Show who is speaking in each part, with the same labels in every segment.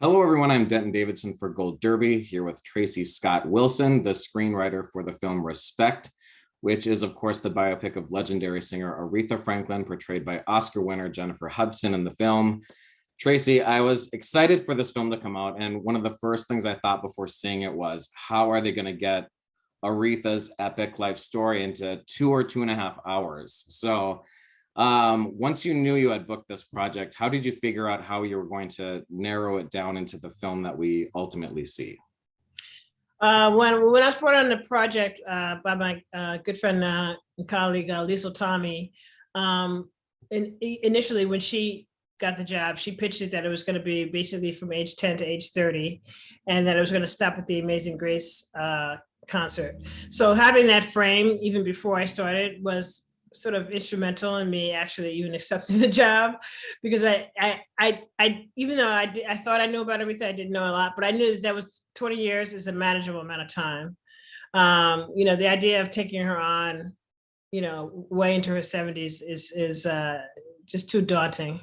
Speaker 1: Hello, everyone. I'm Denton Davidson for Gold Derby, here with Tracey Scott Wilson, the screenwriter for the film Respect, which is, of course, the biopic of legendary singer Aretha Franklin, portrayed by Oscar winner Jennifer Hudson in the film. Tracey, I was excited for this film to come out, and one of the first things I thought before seeing it was, how are they going to get Aretha's epic life story into 2 or 2.5 hours? Once you knew you had booked this project, how did you figure out how you were going to narrow it down into the film that we ultimately see?
Speaker 2: When I was brought on the project by my good friend and colleague Lisa Tommy, initially when she got the job, she pitched it that it was going to be basically from age 10 to age 30, and that it was going to stop at the Amazing Grace concert. So having that frame even before I started was sort of instrumental in me actually even accepting the job, because I even though I thought I knew about everything, I didn't know a lot, but I knew that was 20 years is a manageable amount of time. The idea of taking her on, way into her 70s is just too daunting.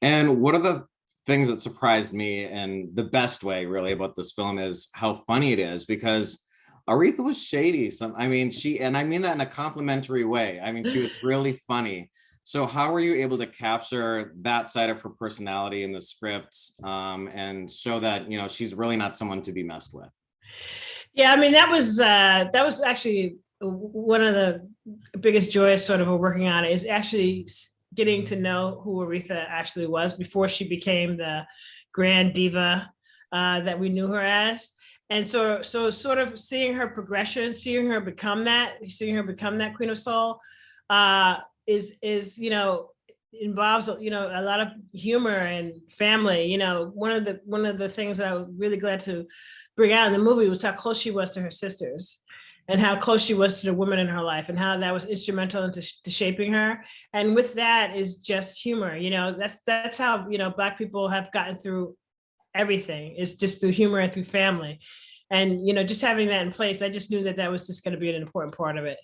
Speaker 1: And one of the things that surprised me in the best way really about this film is how funny it is, because Aretha was shady. And I mean that in a complimentary way. I mean, she was really funny. So how were you able to capture that side of her personality in the script, and show that, she's really not someone to be messed with?
Speaker 2: Yeah, I mean, that was actually one of the biggest joys sort of working on it, is actually getting to know who Aretha actually was before she became the grand diva that we knew her as. And so sort of seeing her progression, seeing her become that Queen of Soul, is involves a lot of humor and family. One of the things that I was really glad to bring out in the movie was how close she was to her sisters, and how close she was to the women in her life, and how that was instrumental into shaping her. And with that is just humor. That's how Black people have gotten through everything, is just through humor and through family. And just having that in place, I just knew that was just going to be an important part of it.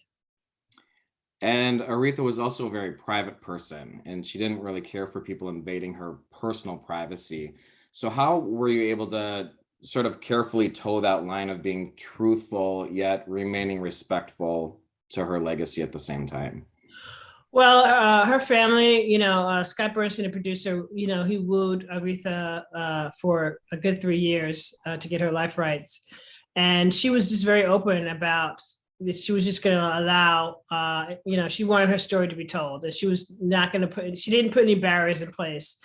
Speaker 1: And Aretha was also a very private person, and she didn't really care for people invading her personal privacy. So how were you able to sort of carefully toe that line of being truthful yet remaining respectful to her legacy at the same time?
Speaker 2: Well, her family, Scott Bernstein, the producer, he wooed Aretha for a good 3 years to get her life rights. And she was just very open about that. She was just going to allow, she wanted her story to be told, and she was not going to she didn't put any barriers in place.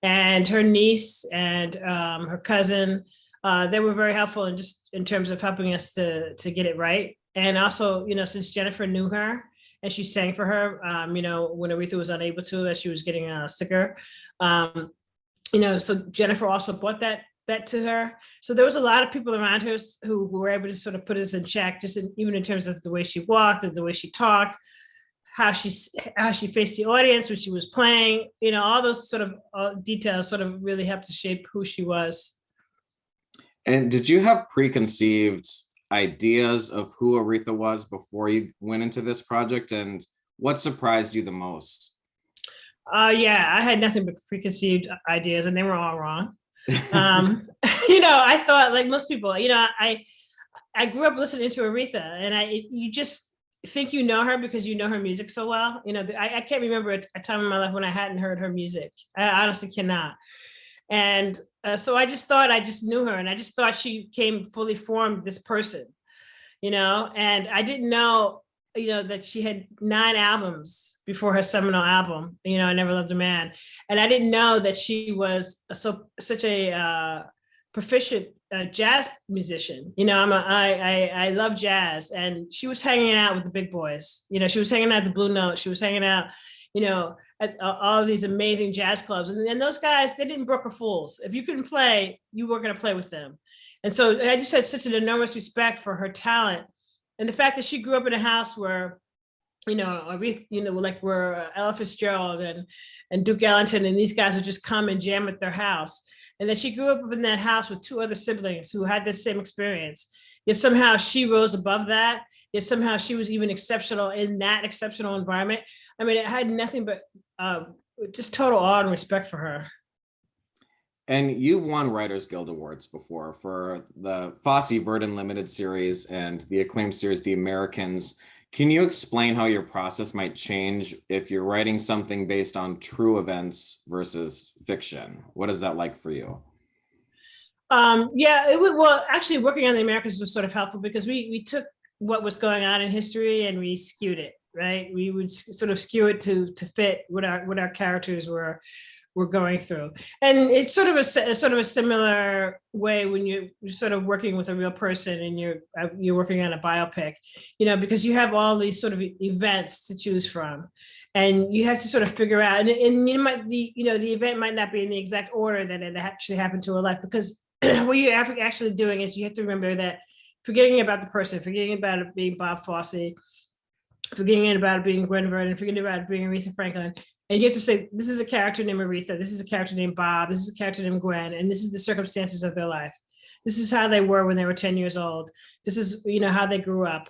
Speaker 2: And her niece and her cousin, they were very helpful in terms of helping us to get it right. And also, since Jennifer knew her, and she sang for her, when Aretha was unable to, as she was getting sicker. So Jennifer also brought that to her. So there was a lot of people around her who were able to sort of put us in check, even in terms of the way she walked and the way she talked, how she faced the audience when she was playing. All those sort of details sort of really helped to shape who she was.
Speaker 1: And did you have preconceived ideas of who Aretha was before you went into this project, and what surprised you the most?
Speaker 2: Yeah, I had nothing but preconceived ideas, and they were all wrong. I thought, like most people, I grew up listening to Aretha, and you just think you know her because you know her music so well. I can't remember a time in my life when I hadn't heard her music. I honestly cannot. And so I just thought I just knew her, and I just thought she came fully formed, this person, and I didn't know, that she had 9 albums before her seminal album, I Never Loved a Man. And I didn't know that she was such a proficient jazz musician. I love jazz, and she was hanging out with the big boys. She was hanging out at the Blue Note. She was hanging out, at all of these amazing jazz clubs. And those guys, they didn't brook or fools. If you couldn't play, you weren't going to play with them. And so I just had such an enormous respect for her talent. And the fact that she grew up in a house where, like where Ella Fitzgerald and Duke Ellington and these guys would just come and jam at their house. And that she grew up in that house with 2 other siblings who had the same experience. Yet somehow she rose above that. Yet somehow she was even exceptional in that exceptional environment. I mean, it had nothing but just total awe and respect for her.
Speaker 1: And you've won Writers Guild Awards before for the Fosse Verdon limited series and the acclaimed series, The Americans. Can you explain how your process might change if you're writing something based on true events versus fiction? What is that like for you?
Speaker 2: Yeah, well, actually working on The Americans was sort of helpful because we took what was going on in history and we skewed it, right? We would sort of skew it to fit what our characters were going through. And it's sort of a similar way when you're sort of working with a real person and you're working on a biopic, because you have all these sort of events to choose from. And you have to sort of figure out, and you might, the event might not be in the exact order that it actually happened to a life, because what you're actually doing is you have to remember that forgetting about the person, forgetting about it being Bob Fosse, forgetting about it being Gwen Verdon, forgetting about it being Aretha Franklin. And you have to say, this is a character named Aretha, this is a character named Bob, this is a character named Gwen, and this is the circumstances of their life. This is how they were when they were 10 years old. This is, how they grew up.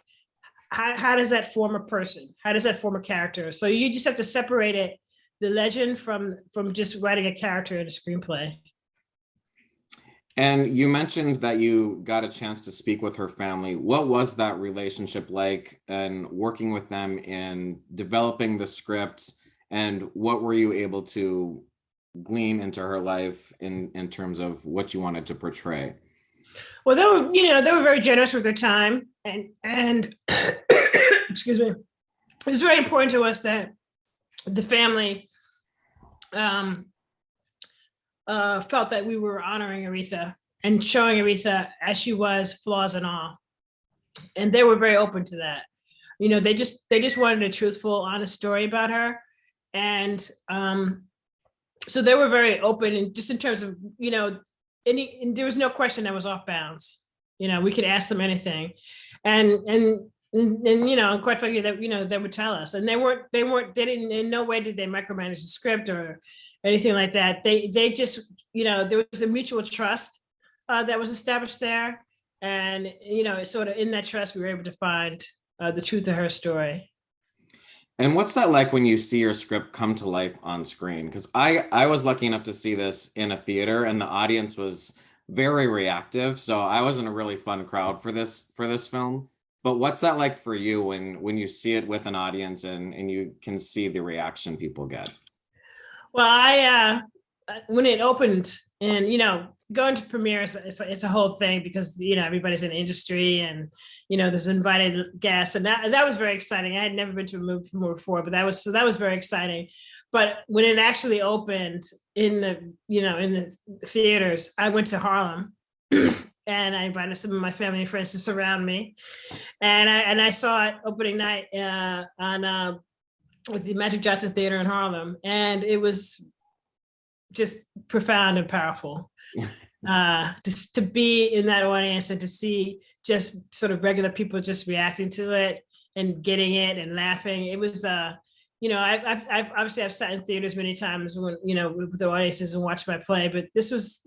Speaker 2: How does that form a person? How does that form a character? So you just have to separate it, the legend from just writing a character in a screenplay.
Speaker 1: And you mentioned that you got a chance to speak with her family. What was that relationship like, and working with them in developing the script? And what were you able to glean into her life in terms of what you wanted to portray?
Speaker 2: Well, they were very generous with their time, and excuse me. It was very important to us that the family felt that we were honoring Aretha and showing Aretha as she was, flaws and all. And they were very open to that. They just wanted a truthful, honest story about her. And so they were very open, and just in terms of, and there was no question that was off bounds. We could ask them anything. And quite frankly, that they would tell us. And they didn't, in no way did they micromanage the script or anything like that. They just, there was a mutual trust that was established there. And, sort of in that trust, we were able to find the truth of her story.
Speaker 1: And what's that like when you see your script come to life on screen? Because I was lucky enough to see this in a theater, and the audience was very reactive. So I was in a really fun crowd for this film. But what's that like for you when you see it with an audience and you can see the reaction people get?
Speaker 2: Well, I when it opened, and going to premieres, it's a whole thing, because everybody's in the industry, and there's invited guests, and that was very exciting. I had never been to a movie before, but that was very exciting. But when it actually opened in the theaters, I went to Harlem and I invited some of my family and friends to surround me, and I saw it opening night on with the Magic Johnson Theater in Harlem, and it was just profound and powerful. Just to be in that audience and to see just sort of regular people just reacting to it and getting it and laughing. It was, I've obviously I've sat in theaters many times when, with the audiences and watched my play, but this was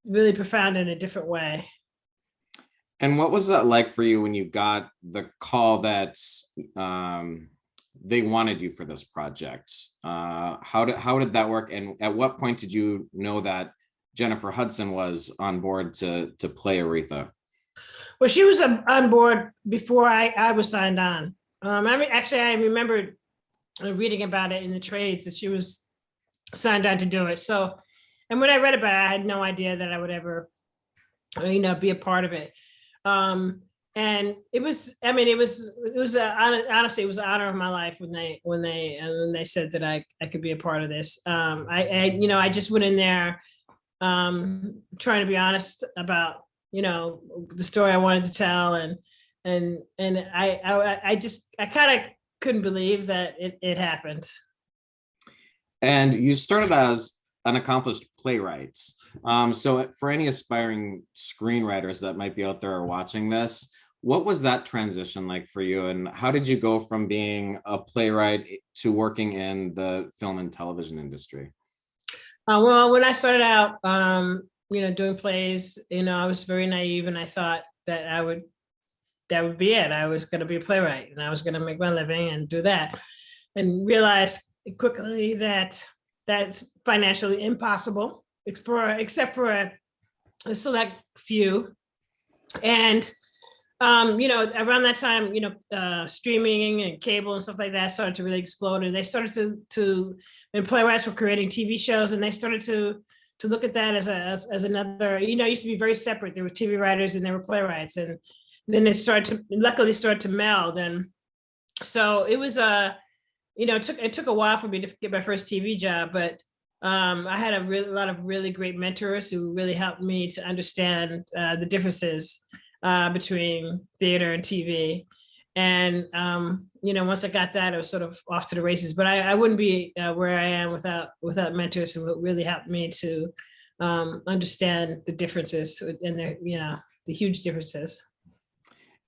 Speaker 2: really profound in a different way.
Speaker 1: And what was that like for you when you got the call that they wanted you for this project? How did that work? And at what point did you know that Jennifer Hudson was on board to play Aretha?
Speaker 2: Well, she was on board before I was signed on. I remembered reading about it in the trades that she was signed on to do it. So, and when I read about it, I had no idea that I would ever, be a part of it. And it was honestly, it was an honor of my life when they said that I could be a part of this. I just went in there trying to be honest about, the story I wanted to tell. And I kind of couldn't believe that it happened.
Speaker 1: And you started as an accomplished playwright. So for any aspiring screenwriters that might be out there or watching this, what was that transition like for you? And how did you go from being a playwright to working in the film and television industry?
Speaker 2: Well, when I started out, doing plays, I was very naive, and I thought that that would be it. I was going to be a playwright, and I was going to make my living and do that, and realized quickly that that's financially impossible. except for a select few. And around that time, streaming and cable and stuff like that started to really explode, and they started and playwrights were creating TV shows, and they started to look at that as another. It used to be very separate. There were TV writers and there were playwrights, and then it luckily started to meld. And so it was it took a while for me to get my first TV job, but I had a lot of really great mentors who really helped me to understand the differences between theater and TV. And, once I got that, I was sort of off to the races, but I wouldn't be where I am without mentors who really helped me to understand the differences and the huge differences.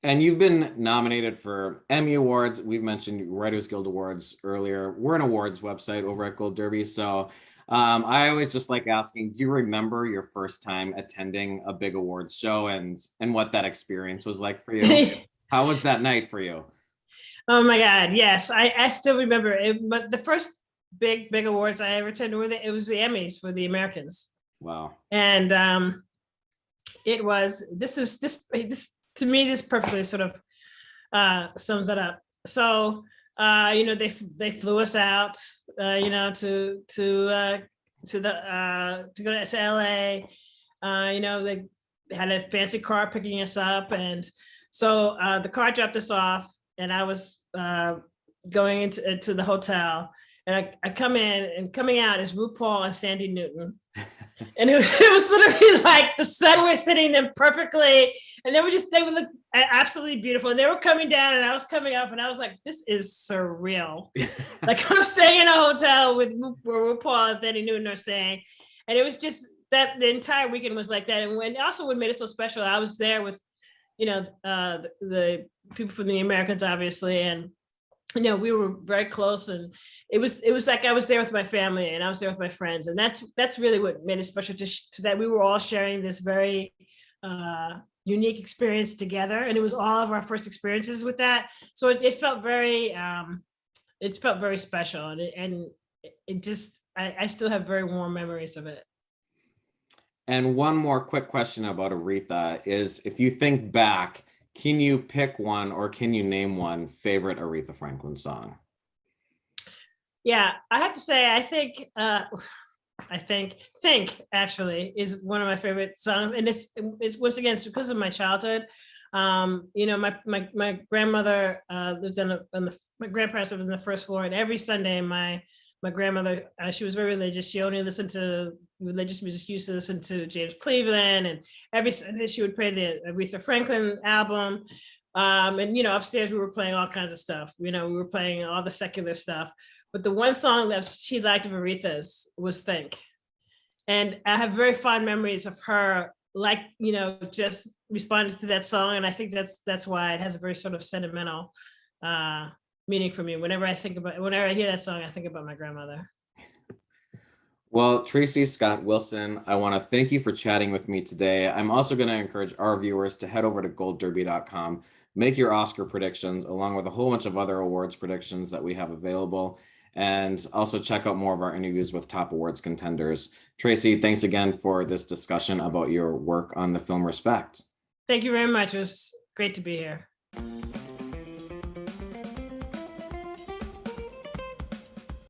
Speaker 1: And you've been nominated for Emmy Awards. We've mentioned Writers Guild Awards earlier. We're an awards website over at Gold Derby. So I always just like asking, do you remember your first time attending a big awards show and what that experience was like for you? How was that night for you?
Speaker 2: Oh my God, yes. I still remember it, but the first big awards I ever attended it was the Emmys for the Americans.
Speaker 1: Wow.
Speaker 2: And it was, this to me, this perfectly sort of sums it up. So they flew us out, to go to LA. They had a fancy car picking us up, and so the car dropped us off, and I was going into the hotel, and I come in, and coming out is RuPaul and Sandy Newton. And it was literally like the sun was hitting them perfectly, and they would look absolutely beautiful, and they were coming down and I was coming up, and I was like, this is surreal. Like, I'm staying in a hotel where RuPaul and Sandy Newton are staying, and it was just that the entire weekend was like that. And what made it so special, I was there with the people from the Americans, obviously, and we were very close, and it was like I was there with my family and I was there with my friends, and that's really what made it special, to that we were all sharing this very unique experience together, and it was all of our first experiences with that. So it felt very special, and it just I still have very warm memories of it.
Speaker 1: And one more quick question about Aretha is, if you think back, can you pick one, or can you name one favorite Aretha Franklin song?
Speaker 2: Yeah, I have to say, I think Think actually is one of my favorite songs. And it's once again, it's because of my childhood. My grandmother lived my grandparents lived on the first floor, and every Sunday my grandmother, she was very religious. She only listened to religious music. She used to listen to James Cleveland, and every Sunday she would play the Aretha Franklin album. And upstairs we were playing all kinds of stuff. We were playing all the secular stuff. But the one song that she liked of Aretha's was Think. And I have very fond memories of her, just responding to that song. And I think that's why it has a very sort of sentimental meaning for me. Whenever I hear that song, I think about my grandmother.
Speaker 1: Well, Tracey Scott Wilson, I want to thank you for chatting with me today. I'm also going to encourage our viewers to head over to goldderby.com, make your Oscar predictions, along with a whole bunch of other awards predictions that we have available, and also check out more of our interviews with top awards contenders. Tracey, thanks again for this discussion about your work on the film Respect.
Speaker 2: Thank you very much. It was great to be here.